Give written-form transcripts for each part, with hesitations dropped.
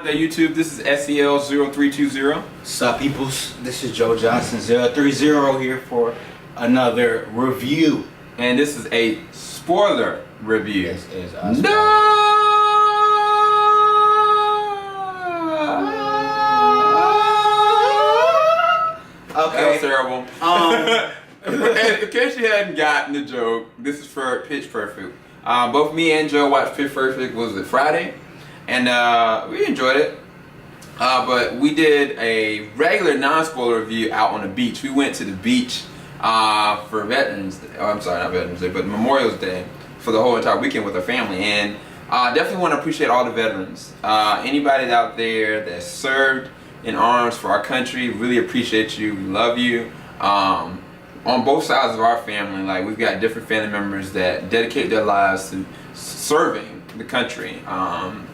The YouTube, this is SEL0320. Sup peoples, this is Joe Johnson 030 here for another review. And this is a spoiler review. This is a No! Okay. That was terrible. In case you hadn't gotten the joke, this is for Pitch Perfect. Both me and Joe watched Pitch Perfect, was it Friday? And we enjoyed it. But we did a regular non-spoiler review out on the beach. We went to the beach for Veterans Day. Oh, I'm sorry, not Veterans Day, but Memorial Day for the whole entire weekend with our family. And definitely want to appreciate all the veterans. Anybody out there that served in arms for our country, really appreciate you. We love you. On both sides of our family, like we've got different family members that dedicate their lives to serving the country,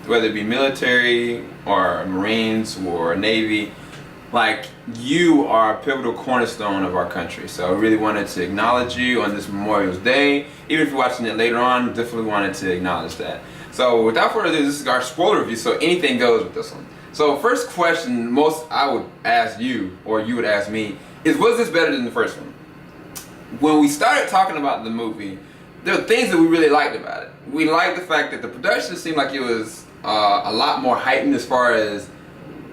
whether it be military or Marines or Navy. Like, you are a pivotal cornerstone of our country. So I really wanted to acknowledge you on this Memorial Day. Even if you're watching it later on, definitely wanted to acknowledge that. So without further ado, this is our spoiler review, so anything goes with this one. So first question most I would ask you, or you would ask me, is was this better than the first one? When we started talking about the movie, there were things that we really liked about it. We liked the fact that the production seemed like it was a lot more heightened as far as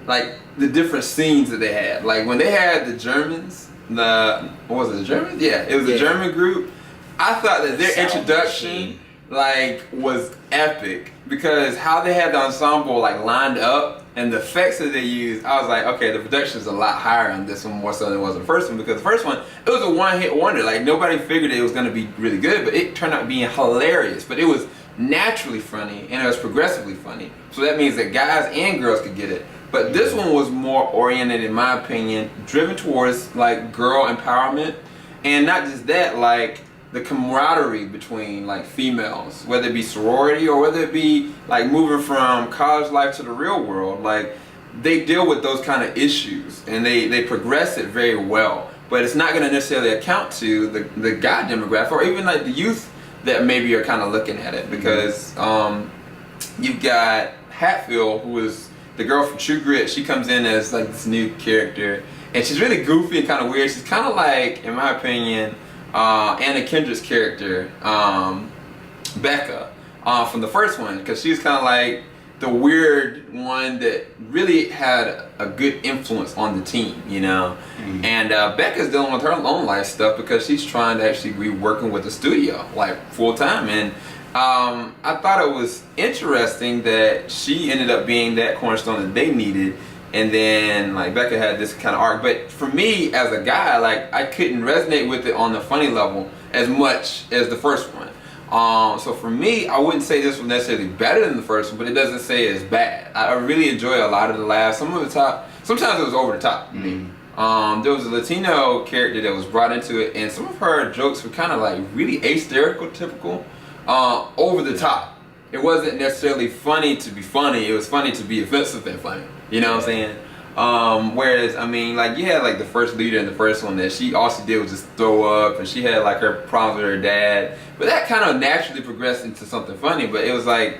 like the different scenes that they had. Like when they had the Germans, what was it, the Germans? Yeah, it was a German group. I thought that their introduction like was epic because how they had the ensemble like lined up and the effects that they used, I was like, okay, the production is a lot higher on this one more so than it was in the first one, because the first one, it was a one-hit wonder. Like nobody figured it was going to be really good, but it turned out being hilarious. But it was naturally funny and it was progressively funny. So that means that guys and girls could get it. But this one was more oriented, in my opinion, driven towards like girl empowerment, and not just that, like the camaraderie between like females, whether it be sorority or whether it be like moving from college life to the real world. Like they deal with those kind of issues and they progress it very well. But it's not going to necessarily account to the guy demographic or even like the youth that maybe are kind of looking at it, because you've got Hatfield, who is the girl from True Grit. She comes in as like this new character and she's really goofy and kind of weird. She's kind of like, in my opinion, Anna Kendrick's character, Becca, from the first one, because she was kind of like the weird one that really had a good influence on the team, you know. And Becca's dealing with her own life stuff because she's trying to actually be working with the studio like full time. And I thought it was interesting that she ended up being that cornerstone that they needed. And then like Becca had this kind of arc, but for me as a guy, like I couldn't resonate with it on the funny level as much as the first one. So for me, I wouldn't say this was necessarily better than the first one, but it doesn't say it's bad. I really enjoy a lot of the laughs. Some of the top, sometimes it was over the top. There was a Latino character that was brought into it, and some of her jokes were kind of like really stereotypical, over the top. It wasn't necessarily funny to be funny. It was funny to be offensive and funny. You know what I'm saying? Whereas, I mean, like you had like the first leader in the first one that all she did was just throw up, and she had like her problems with her dad. But that kind of naturally progressed into something funny. But it was like,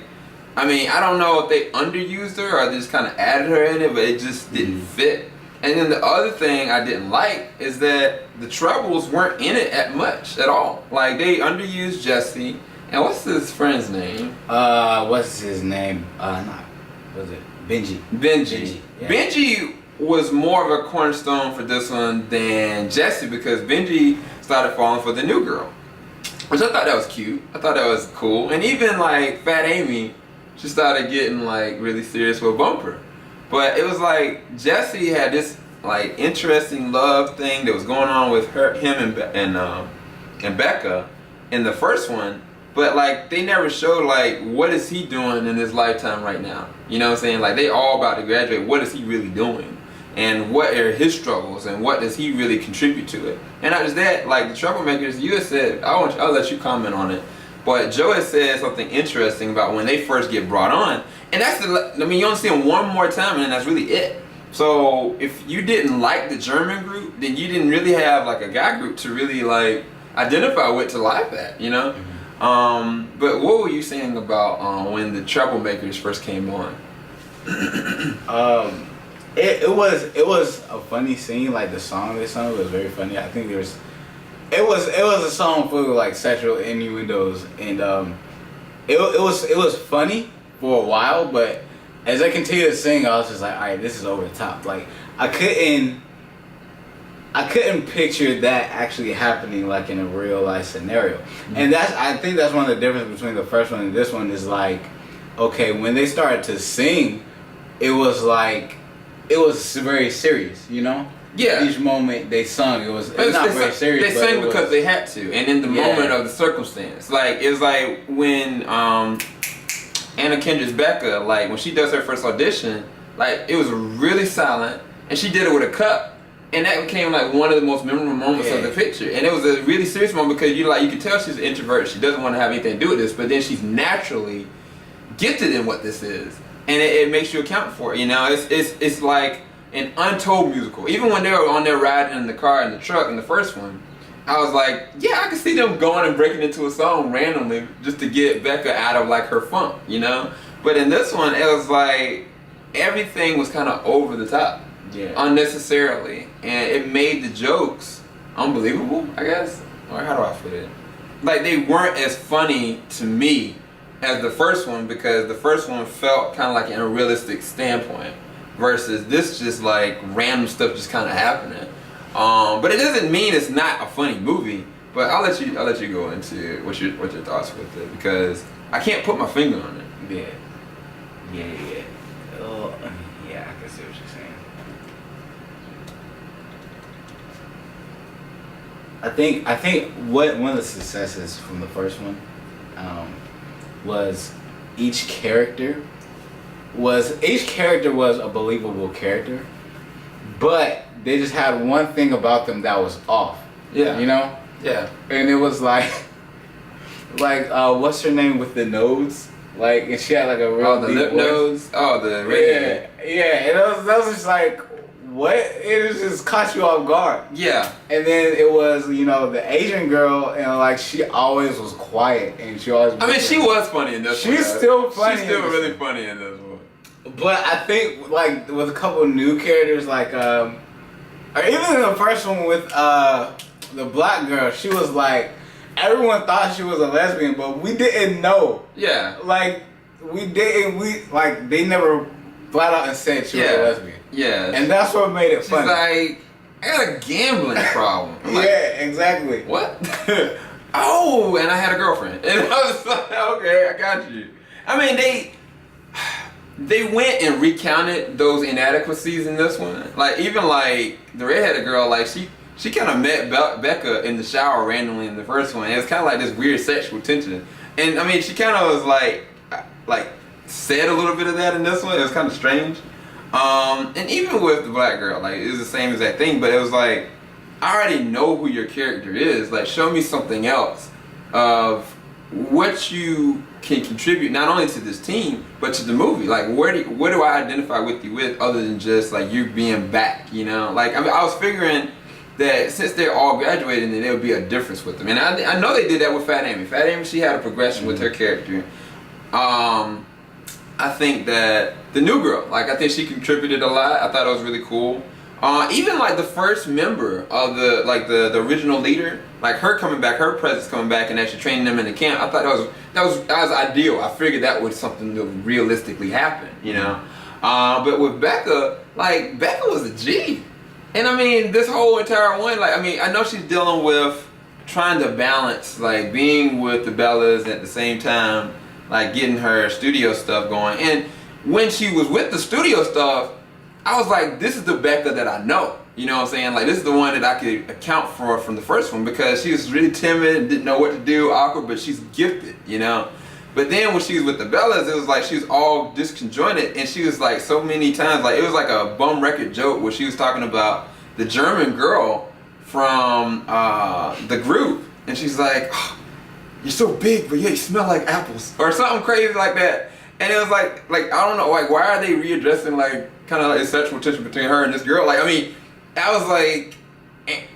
I mean, I don't know if they underused her or they just kind of added her in it, but it just didn't fit. And then the other thing I didn't like is that the Troubles weren't in it at all. Like they underused Jesse. And what's his friend's name? What's his name? Was it Benji? Benji. Yeah. Benji was more of a cornerstone for this one than Jesse, because Benji started falling for the new girl, which I thought that was cute. I thought that was cool. And even like Fat Amy, she started getting like really serious with Bumper. But it was like Jesse had this like interesting love thing that was going on with him and Becca in the first one. But like they never showed like what is he doing in his lifetime right now. You know what I'm saying? Like they all about to graduate. What is he really doing? And what are his struggles? And what does he really contribute to it? And not just that, like the Troublemakers, you had said, I'll let you comment on it. But Joe has said something interesting about when they first get brought on. And that's I mean, you only see them one more time and then that's really it. So if you didn't like the German group, then you didn't really have like a guy group to really like identify with, to laugh at, you know? But what were you saying about when the Troublemakers first came on? It was a funny scene. Like the song they sung was very funny. I think it was a song full of like sexual innuendos, and it was funny for a while, but as I continued to sing, I was just like, all right, this is over the top. Like I couldn't picture that actually happening like in a real life scenario. Mm-hmm. And I think that's one of the differences between the first one and this one is like, okay, when they started to sing, it was very serious, you know? Yeah. Each moment they sung, it's not very serious. They sang because they had to, and in the moment of the circumstance. Like, it's like when Anna Kendrick's Becca, like when she does her first audition, like it was really silent, and she did it with a cup. And that became like one of the most memorable moments of the picture. And it was a really serious moment because you could tell she's an introvert. She doesn't want to have anything to do with this, but then she's naturally gifted in what this is. And it makes you account for it, you know? It's like an untold musical. Even when they were on there riding in the car in the truck in the first one, I was like, yeah, I could see them going and breaking into a song randomly just to get Becca out of like her funk, you know? But in this one, it was like everything was kind of over the top. Yeah. Unnecessarily, and it made the jokes unbelievable, I guess, or how do I put it? Like they weren't as funny to me as the first one because the first one felt kind of like an unrealistic standpoint, versus this just like random stuff just kind of happening. But it doesn't mean it's not a funny movie. But I'll let you go into what your thoughts with it because I can't put my finger on it. Yeah. Oh, yeah, I can see what you're saying. I think what one of the successes from the first one was each character was a believable character, but they just had one thing about them that was off. Yeah. You know? Yeah. And it was like what's her name with the nose? Like, and she had like a real the deep lip voice. nose. Oh, the redhead. Yeah. And that was just like, what? It just caught you off guard. Yeah. And then it was, the Asian girl, and like she always was quiet, and she always. I mean, she was funny in this one. She's still funny. She's still really funny in this one. But I think like with a couple of new characters, like or even in the first one with the black girl, she was like, everyone thought she was a lesbian, but we didn't know. Yeah. Like they never flat out and said she was a lesbian. Yeah. And that's what made it funny. She's like, I got a gambling problem. Like, yeah, exactly. What? Oh, and I had a girlfriend. And I was like, okay, I got you. I mean, they went and recounted those inadequacies in this one. Like, even like the redheaded girl, like she kind of met Becca in the shower randomly in the first one. It was kind of like this weird sexual tension. And I mean, she kind of was like said a little bit of that in this one. It was kind of strange. And even with the black girl, like it was the same exact thing, but it was like, I already know who your character is. Like, show me something else of what you can contribute not only to this team but to the movie. Like, what do I identify with you with other than just like you being back? You know, like I mean, I was figuring that since they're all graduating, then there would be a difference with them. And I know they did that with Fat Amy. Fat Amy, she had a progression with her character. I think that the new girl, like I think she contributed a lot. I thought it was really cool. Even like the first member of the original leader, like her coming back, her presence coming back and actually training them in the camp. I thought that was ideal. I figured that was something that would realistically happen, you know. But with Becca, like Becca was a G. And I mean, this whole entire one, like, I mean, I know she's dealing with trying to balance, like, being with the Bellas at the same time, like, getting her studio stuff going. And when she was with the studio stuff, I was like, this is the Becca that I know. You know what I'm saying? Like, this is the one that I could account for from the first one because she was really timid, didn't know what to do, awkward, but she's gifted, you know? But then when she was with the Bellas, it was like she was all disconjointed, and she was like so many times, like it was like a bum record joke where she was talking about the German girl from the group, and she's like, oh, "You're so big, but yeah, you smell like apples," or something crazy like that. And it was like I don't know, like why are they readdressing like kind of like a sexual tension between her and this girl? Like I mean, I was like,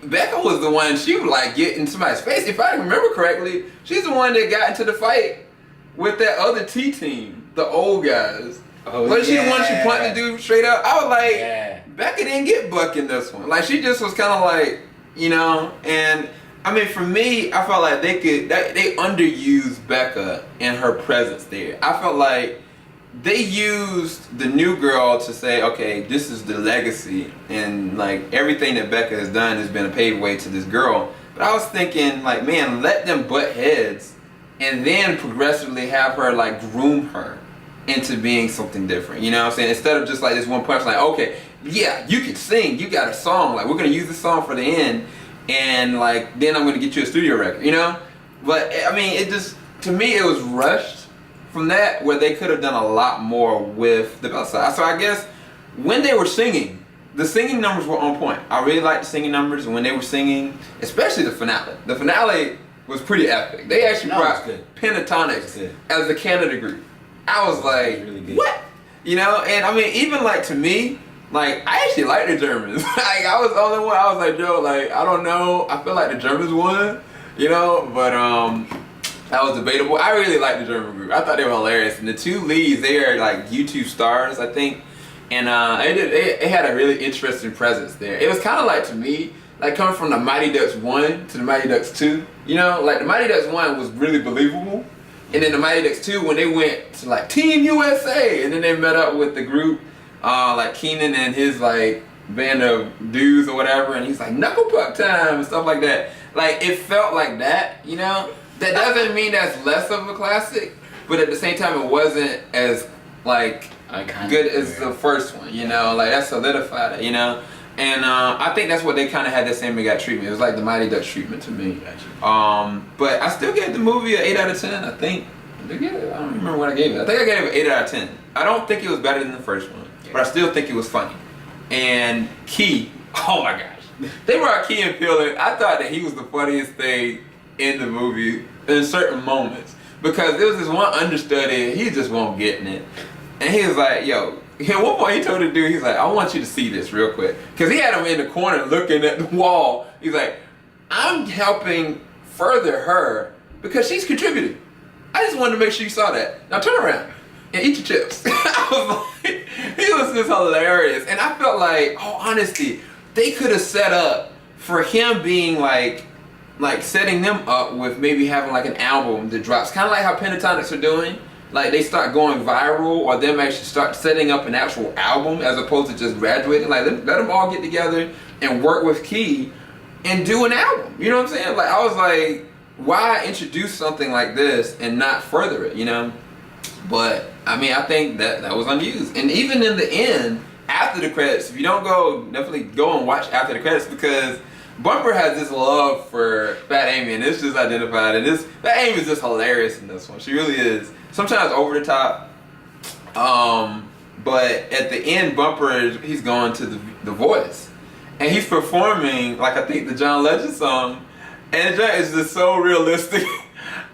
Becca was the one, she would like get in somebody's face. If I remember correctly, she's the one that got into the fight with that other T team, the old guys. Was she the one she punched the dude straight up? I was like, Yeah. Becca didn't get buck in this one. Like, she just was kind of like, you know, and I mean, for me, I felt like they underused Becca and her presence there. I felt like they used the new girl to say, okay, this is the legacy, and like everything that Becca has done has been a paved way to this girl. But I was thinking, like, man, let them butt heads, and then progressively have her like groom her into being something different. You know what I'm saying? Instead of just like this one punch, like, okay, yeah, you can sing, you got a song, like we're gonna use this song for the end, and like then I'm gonna get you a studio record, you know? But I mean, it just, to me, it was rushed from that, where they could have done a lot more with the Bellas. So I guess when they were singing, the singing numbers were on point. I really liked the singing numbers when they were singing, especially the finale. The finale was pretty epic. They actually brought Pentatonics as the Canada group. I was like, really what? You know, and I mean, even like to me, like I actually like the Germans. Like I was the only one. I was like, Joe, like I don't know. I feel like the Germans won, you know, but that was debatable. I really liked the German group. I thought they were hilarious. And the two leads, they are like YouTube stars, I think. And it had a really interesting presence there. It was kind of like, to me, like coming from the Mighty Ducks 1 to the Mighty Ducks 2. You know, like the Mighty Ducks 1 was really believable. And then the Mighty Ducks 2, when they went to like Team USA, and then they met up with the group, like Keenan and his like band of dudes or whatever, and he's like, knuckle puck time and stuff like that. Like, it felt like that, you know? That doesn't mean that's less of a classic, but at the same time, it wasn't as like good as the first one, you know? Like, that solidified it, you know? And I think that's what they kind of had that same exact treatment. It was like the Mighty Ducks treatment to me. But I still gave the movie an 8 out of 10, I think. Did I give it? I don't remember what I gave it. I think I gave it an 8 out of 10. I don't think it was better than the first one, but I still think it was funny. And Key, oh my gosh. They brought Key and Peele in. I thought that he was the funniest thing in the movie in certain moments, because there was this one understudy, he just won't get in it, and he was like, yo, at one point he told the dude, he's like, I want you to see this real quick, because he had him in the corner looking at the wall. He's like, I'm helping further her because she's contributing. I just wanted to make sure you saw that. Now turn around and eat your chips. I was like, he was just hilarious, and I felt like, oh, honestly, they could have set up for him being like setting them up with maybe having like an album that drops, kind of like how Pentatonics are doing. Like they start going viral, or them actually start setting up an actual album as opposed to just graduating. Like let them all get together and work with Key and do an album. You know what I'm saying? Like I was like, why introduce something like this and not further it, you know? But I mean, I think that was unused. And even in the end, after the credits, if you don't go, definitely go and watch after the credits, because Bumper has this love for Fat Amy, and it's just identified. And Fat Amy is just hilarious in this one. She really is. Sometimes over the top. But at the end, Bumper, he's going to the Voice, and he's performing like I think the John Legend song, and it's just so realistic.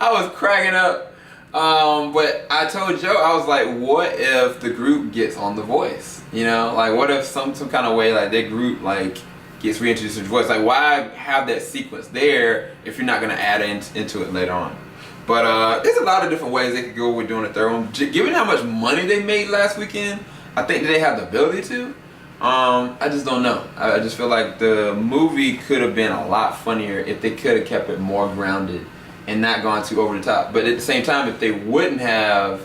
I was cracking up. But I told Joe, I was like, what if the group gets on The Voice? You know, like what if some kind of way like their group like gets reintroduced to The Voice? Like why have that sequence there if you're not gonna add into it later on? But there's a lot of different ways they could go with doing a third one. Given how much money they made last weekend, I think that they have the ability to. I just don't know. I just feel like the movie could have been a lot funnier if they could have kept it more grounded and not gone too over the top. But at the same time, if they wouldn't have,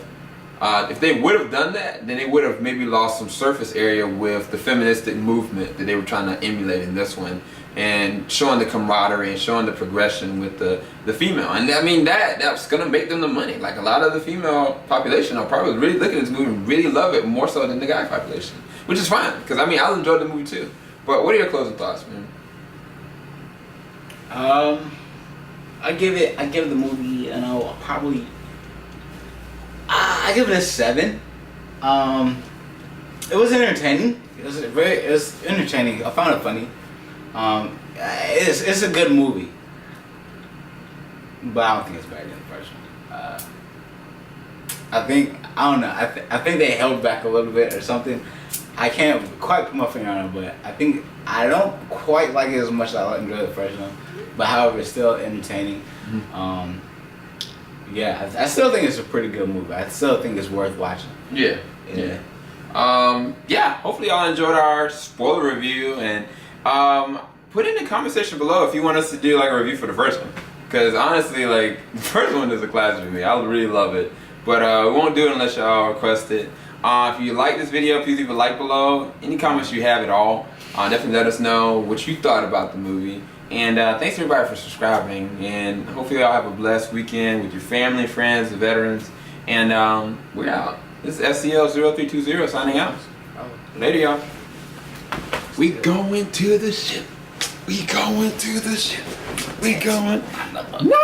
if they would have done that, then they would have maybe lost some surface area with the feministic movement that they were trying to emulate in this one, and showing the camaraderie and showing the progression with the female. And I mean, that's gonna make them the money. Like a lot of the female population are probably really looking at this movie and really love it more so than the guy population, which is fine, because I mean, I enjoyed the movie too. But what are your closing thoughts, man? I give the movie, you know, probably I give it a 7. It was entertaining. It was entertaining. I found it funny. It's a good movie, but I don't think it's better than the first one. I don't know. I think they held back a little bit or something. I can't quite put my finger on it, but I don't quite like it as much as I enjoyed the first one. But however, it's still entertaining. Yeah, I still think it's a pretty good movie. I still think it's worth watching. Yeah. Yeah. Hopefully y'all enjoyed our spoiler review, and put in the comment section below if you want us to do like a review for the first one. Because honestly, like the first one is a classic for me. I really love it, but we won't do it unless y'all request it. If you like this video, please leave a like below. Any comments you have at all, definitely let us know what you thought about the movie. And thanks everybody for subscribing. And hopefully y'all have a blessed weekend with your family, friends, the veterans. And we're out. This is SCL0320 signing out. Later, y'all. We going to the ship. We going to the ship. We going. No!